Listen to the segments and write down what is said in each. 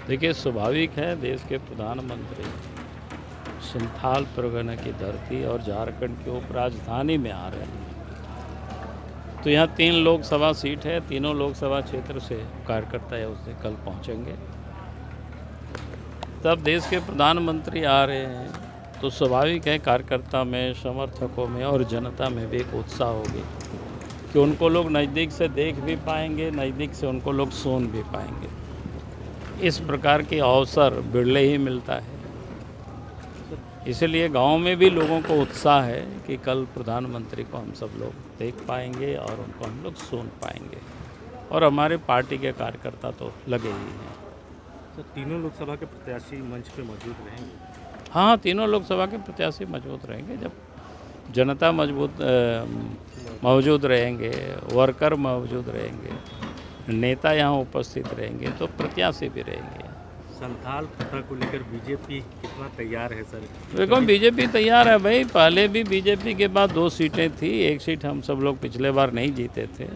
देखिए, स्वाभाविक है, देश के प्रधानमंत्री संथाल परगना की धरती और झारखंड की उपराजधानी में आ रहे हैं। तो यहाँ 3 लोकसभा सीट है, तीनों लोकसभा क्षेत्र से कार्यकर्ता है उससे कल पहुँचेंगे। तब देश के प्रधानमंत्री आ रहे हैं तो स्वाभाविक है कार्यकर्ता में, समर्थकों में और जनता में भी एक उत्साह होगी कि उनको लोग नज़दीक से देख भी पाएंगे, नज़दीक से उनको लोग सुन भी पाएंगे। इस प्रकार के अवसर बिरले ही मिलता है, इसलिए गांव में भी लोगों को उत्साह है कि कल प्रधानमंत्री को हम सब लोग देख पाएंगे और उनको हम लोग सुन पाएंगे। और हमारे पार्टी के कार्यकर्ता तो लगे ही हैं। तो तीनों लोकसभा के प्रत्याशी मंच पे मौजूद रहेंगे? हाँ, तीनों लोकसभा के प्रत्याशी मजबूत रहेंगे। जब जनता मौजूद रहेंगे, वर्कर मौजूद रहेंगे, नेता यहाँ उपस्थित रहेंगे तो प्रत्याशी भी रहेंगे। संथाल प्रथा को लेकर बीजेपी कितना तैयार है सर? देखो, बीजेपी तैयार है भाई। पहले भी बीजेपी के पास 2 सीटें थी, 1 सीट हम सब लोग पिछले बार नहीं जीते थे,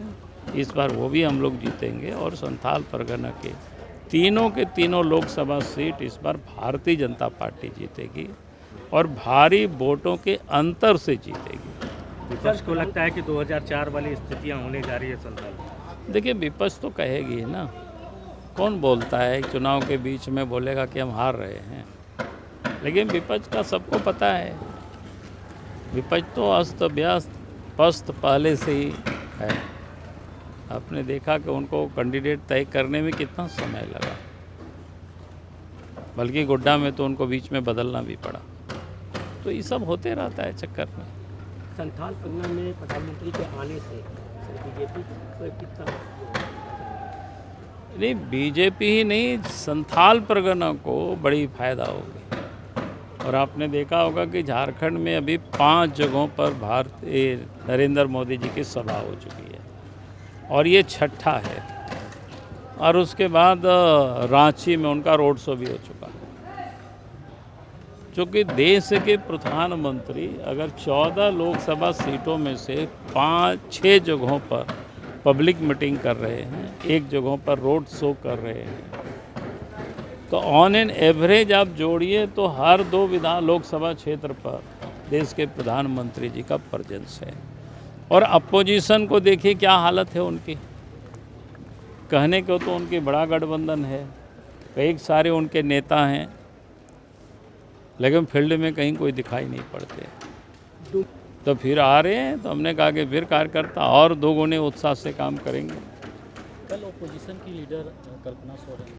इस बार वो भी हम लोग जीतेंगे। और संथाल परगना के तीनों लोकसभा सीट इस बार भारतीय जनता पार्टी जीतेगी और भारी वोटों के अंतर से जीतेगी। विपक्ष को लगता है कि 2004 वाली स्थितियां होने जा रही है संथाल? देखिए, विपक्ष तो कहेगी ना, कौन बोलता है चुनाव के बीच में बोलेगा कि हम हार रहे हैं। लेकिन विपक्ष का सबको पता है, विपक्ष तो अस्त व्यस्त पस्त पहले से ही है। आपने देखा कि उनको कैंडिडेट तय करने में कितना समय लगा, बल्कि गुड्डा में तो उनको बीच में बदलना भी पड़ा। तो ये सब होते रहता है चक्कर में। संथाल परगना में प्रधानमंत्री के आने से बीजेपी को कितना नहीं, बीजेपी ही नहीं, संथाल परगना को बड़ी फायदा होगी। और आपने देखा होगा कि झारखंड में अभी 5 जगहों पर नरेंद्र मोदी जी की सभा हो चुकी है और ये 6ठा है। और उसके बाद रांची में उनका रोड शो भी हो चुका है। चूँकि देश के प्रधानमंत्री अगर 14 लोकसभा सीटों में से 5-6 जगहों पर पब्लिक मीटिंग कर रहे हैं, 1 जगहों पर रोड शो कर रहे हैं, तो ऑन एन एवरेज आप जोड़िए तो हर 2 लोकसभा क्षेत्र पर देश के प्रधानमंत्री जी का प्रेजेंस है। और अपोजिशन को देखिए क्या हालत है उनकी। कहने को तो उनकी बड़ा गठबंधन है, कई सारे उनके नेता हैं, लेकिन फील्ड में कहीं कोई दिखाई नहीं पड़ते। तो फिर आ रहे हैं तो हमने कहा कि फिर कार्यकर्ता और 2 गुने उत्साह से काम करेंगे। कल ओपोजिशन की लीडर कल्पना सोरेन